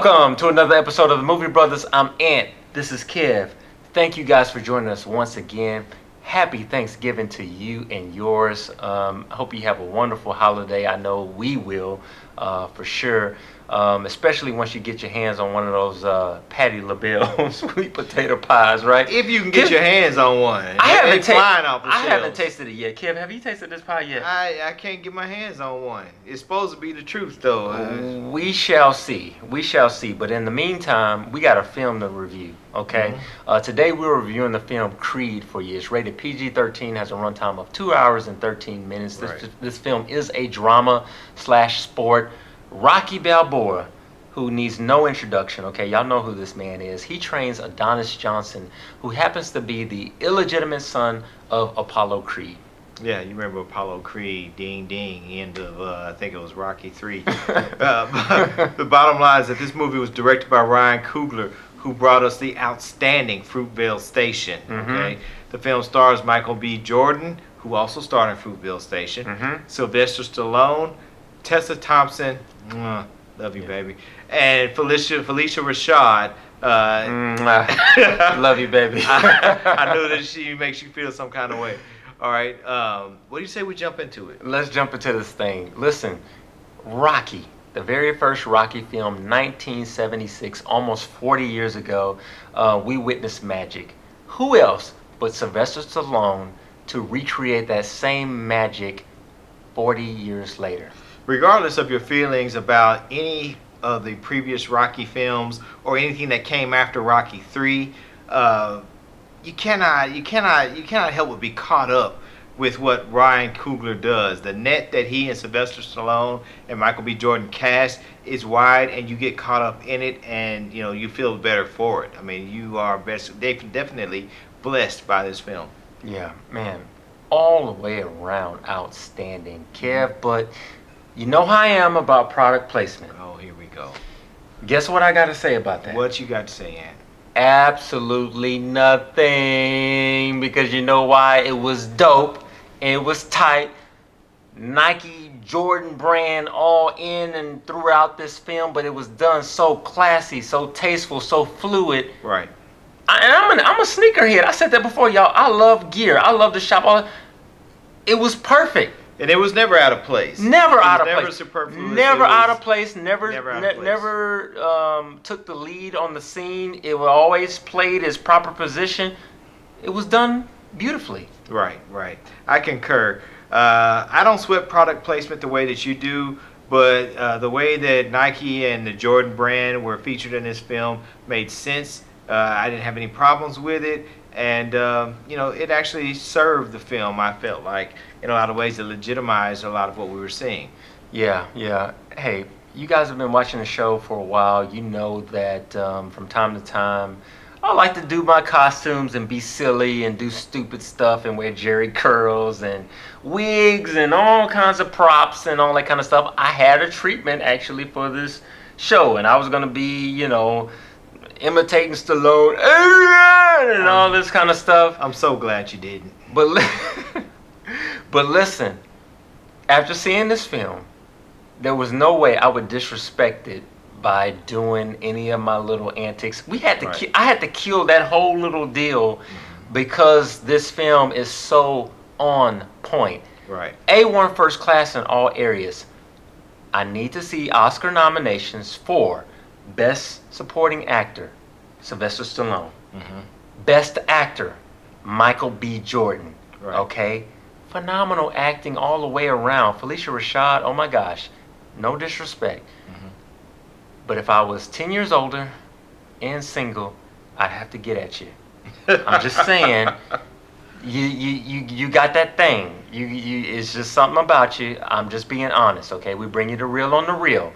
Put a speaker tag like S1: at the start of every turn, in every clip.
S1: Welcome to another episode of the Movie Brothers. I'm Ant. This is Kev. Thank you guys for joining us once again. Happy Thanksgiving to you and yours. I hope you have a wonderful holiday. I know we will, for sure. Especially once you get your hands on one of those Patti LaBelle sweet potato pies, right?
S2: If you can get your hands on one.
S1: I
S2: I
S1: haven't tasted it yet. Kev, have you tasted this pie yet?
S2: I can't get my hands on one. It's supposed to be the truth, though.
S1: We shall see. We shall see. But in the meantime, we got a film to review, okay? Today we're reviewing the film Creed for you. It's rated PG-13, has a runtime of 2 hours and 13 minutes. This film is a drama/sport. Rocky Balboa, who needs no introduction, okay? Y'all know who this man is. He trains Adonis Johnson, who happens to be the illegitimate son of Apollo Creed.
S2: Yeah, you remember Apollo Creed, ding ding, end of, I think it was Rocky 3. The bottom line is that this movie was directed by Ryan Coogler, who brought us the outstanding Fruitvale Station, okay? The film stars Michael B. Jordan, who also starred in Fruitvale Station, Sylvester Stallone, Tessa Thompson, love you, baby, and Phylicia Rashad.
S1: Love you, baby.
S2: I knew that she makes you feel some kind of way. All right, what do you say we jump into it?
S1: Let's jump into this thing. Listen, Rocky, the very first Rocky film, 1976, almost 40 years ago, we witnessed magic. Who else but Sylvester Stallone to recreate that same magic 40 years later?
S2: Regardless of your feelings about any of the previous Rocky films or anything that came after Rocky 3, you cannot help but be caught up with what Ryan Coogler does. The net that he and Sylvester Stallone and Michael B. Jordan cast is wide, and you get caught up in it, and you feel better for it. I mean, you are definitely blessed by this film.
S1: Yeah, man, all the way around outstanding, Kev. But you know how I am about product placement.
S2: Oh, here we go.
S1: Guess what I got to say about that?
S2: What you got to say, Ant?
S1: Absolutely nothing. Because you know why? It was dope. It was tight. Nike, Jordan brand all in and throughout this film, but it was done so classy, so tasteful, so fluid.
S2: Right.
S1: I'm a sneakerhead. I said that before, y'all. I love gear. I love to shop. It was perfect.
S2: And it was never out of place.
S1: Never out of place.
S2: Never superfluous.
S1: Never out of place. Never took the lead on the scene. It always played its proper position. It was done beautifully.
S2: Right. I concur. I don't sweat product placement the way that you do, but the way that Nike and the Jordan brand were featured in this film made sense. I didn't have any problems with it. And, it actually served the film, I felt like, in a lot of ways. It legitimized a lot of what we were seeing.
S1: Yeah. Hey, you guys have been watching the show for a while. You know that from time to time, I like to do my costumes and be silly and do stupid stuff and wear jerry curls and wigs and all kinds of props and all that kind of stuff. I had a treatment, actually, for this show, and I was going to be, imitating Stallone and all this kind of stuff.
S2: I'm so glad you didn't.
S1: But listen, after seeing this film, there was no way I would disrespect it by doing any of my little antics. I had to kill that whole little deal because this film is so on point.
S2: Right.
S1: A1 first class in all areas. I need to see Oscar nominations for Best Supporting Actor, Sylvester Stallone. Best Actor, Michael B. Jordan.
S2: Right.
S1: Okay? Phenomenal acting all the way around. Phylicia Rashad, oh my gosh. No disrespect. But if I was 10 years older and single, I'd have to get at you. I'm just saying, you got that thing. It's just something about you. I'm just being honest, okay? We bring you the real on the real.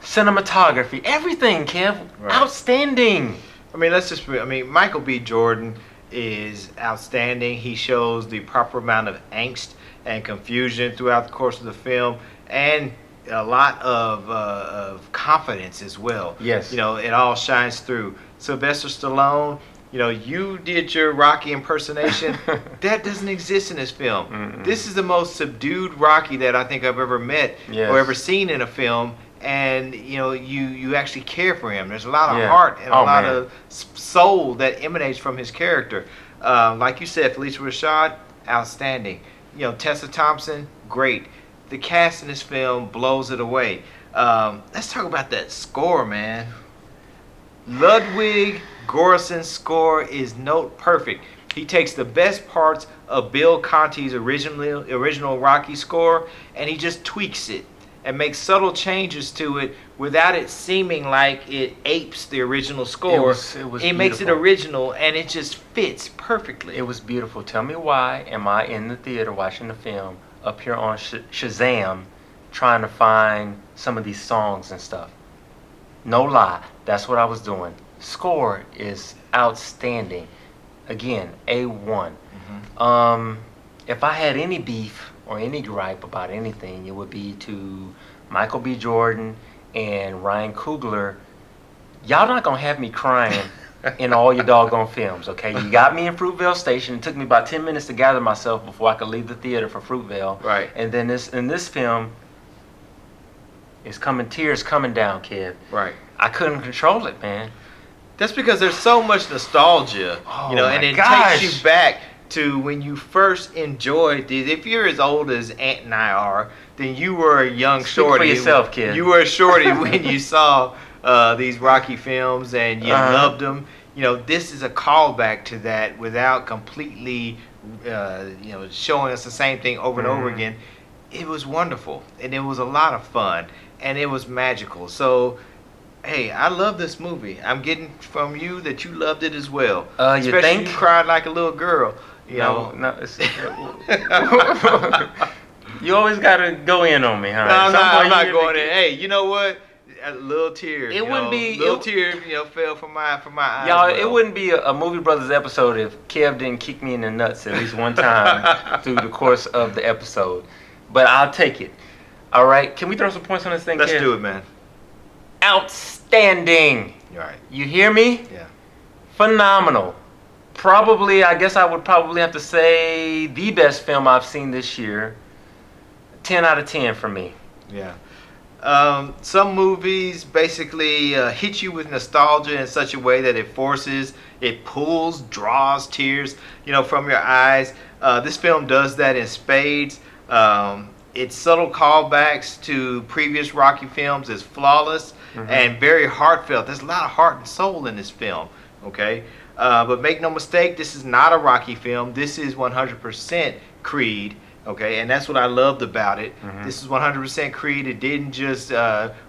S1: Cinematography, everything, Kev, outstanding.
S2: Michael B. Jordan is outstanding. He shows the proper amount of angst and confusion throughout the course of the film, and a lot of confidence as well.
S1: Yes.
S2: It all shines through. Sylvester Stallone, you did your Rocky impersonation. That doesn't exist in this film. This is the most subdued Rocky that I think I've ever met or ever seen in a film. and you actually care for him. There's a lot of
S1: Yeah.
S2: heart and a
S1: Oh,
S2: lot
S1: man.
S2: of soul that emanates from his character. Like you said, Phylicia Rashad, outstanding. Tessa Thompson, great. The cast in this film blows it away. Let's talk about that score, man. Ludwig Göransson's score is note perfect. He takes the best parts of Bill Conti's original Rocky score, and he just tweaks it and makes subtle changes to it without it seeming like it apes the original score.
S1: It
S2: makes it
S1: beautiful.
S2: original, and it just fits perfectly.
S1: It was beautiful. Tell me why am I in the theater watching the film up here on Shazam trying to find some of these songs and stuff? No lie, that's what I was doing. Score is outstanding. Again, A1. If I had any beef or any gripe about anything, it would be to Michael B. Jordan and Ryan Coogler. Y'all not gonna have me crying in all your doggone films, okay? You got me in Fruitvale Station. It took me about 10 minutes to gather myself before I could leave the theater for Fruitvale.
S2: Right.
S1: And then in this film, tears coming down, kid.
S2: Right.
S1: I couldn't control it, man.
S2: That's because there's so much nostalgia,
S1: Oh
S2: and
S1: my
S2: it
S1: gosh.
S2: takes you back to when you first enjoyed these. If you're as old as Aunt and I are, then you were a young
S1: Speak
S2: shorty.
S1: for yourself, kid.
S2: You were a shorty when you saw these Rocky films and you loved them. This is a callback to that without completely, showing us the same thing over and over again. It was wonderful, and it was a lot of fun, and it was magical. So, hey, I love this movie. I'm getting from you that you loved it as well.
S1: You
S2: Especially
S1: think?
S2: you cried like a little girl.
S1: No. You always gotta go in on me, huh?
S2: No,
S1: At some point
S2: I'm
S1: you
S2: not
S1: need
S2: going
S1: to-
S2: in. Hey, you know what? A little tear.
S1: It wouldn't be-
S2: Little
S1: it-
S2: tear, fell from my eyes.
S1: Y'all,
S2: well.
S1: it wouldn't be a Movie Brothers episode if Kev didn't kick me in the nuts at least one time through the course of the episode. But I'll take it. All right, can we throw some points on this thing,
S2: Let's
S1: Kev?
S2: do it, man.
S1: Outstanding.
S2: You're right.
S1: You hear me?
S2: Yeah.
S1: Phenomenal. Probably, I guess I would probably have to say the best film I've seen this year. 10 out of 10 for me.
S2: Yeah. Some movies basically hit you with nostalgia in such a way that it pulls, draws tears, from your eyes. This film does that in spades. Its subtle callbacks to previous Rocky films is flawless and very heartfelt. There's a lot of heart and soul in this film, okay? But make no mistake, this is not a Rocky film. This is 100% Creed. Okay, and that's what I loved about it. This is 100% Creed. It didn't just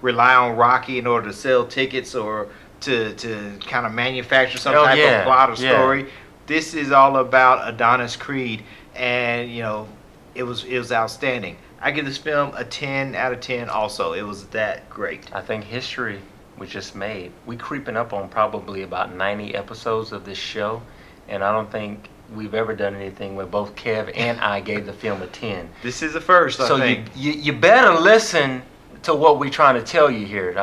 S2: rely on Rocky in order to sell tickets or to kind of manufacture some type of plot or story. This is all about Adonis Creed, and it was outstanding. I give this film a 10 out of 10 also. It was that great.
S1: I think history was just made. We creeping up on probably about 90 episodes of this show, and I don't think we've ever done anything where both Kev and I gave the film a 10.
S2: This is the first, I
S1: so
S2: think.
S1: you better listen to what we're trying to tell you here.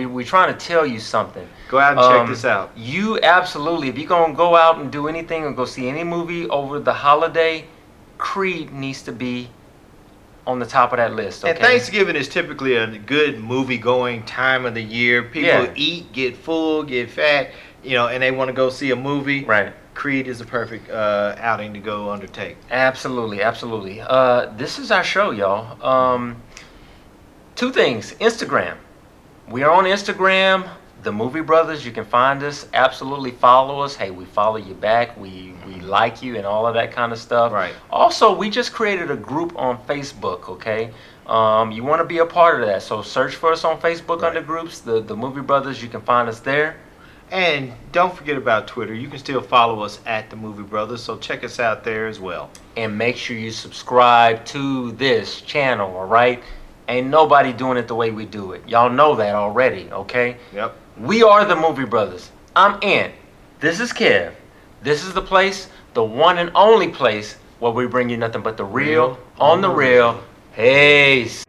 S1: We're trying to tell you something.
S2: Go out and check this out.
S1: You absolutely, if you're going to go out and do anything or go see any movie over the holiday, Creed needs to be on the top of that list. Okay?
S2: And Thanksgiving is typically a good movie-going time of the year. People eat, get full, get fat, and they want to go see a movie.
S1: Right.
S2: Creed is a perfect outing to go undertake.
S1: Absolutely, absolutely. This is our show, y'all. Two things. Instagram. We are on Instagram, The Movie Brothers. You can find us. Absolutely follow us. Hey, we follow you back. We like you and all of that kind of stuff.
S2: Right.
S1: Also, we just created a group on Facebook, okay? You want to be a part of that. So search for us on Facebook under groups, the Movie Brothers. You can find us there.
S2: And don't forget about Twitter. You can still follow us at The Movie Brothers, so check us out there as well.
S1: And make sure you subscribe to this channel, all right? Ain't nobody doing it the way we do it. Y'all know that already, okay?
S2: Yep.
S1: We are The Movie Brothers. I'm Ant. This is Kev. This is the place, the one and only place where we bring you nothing but the real on the real. Peace.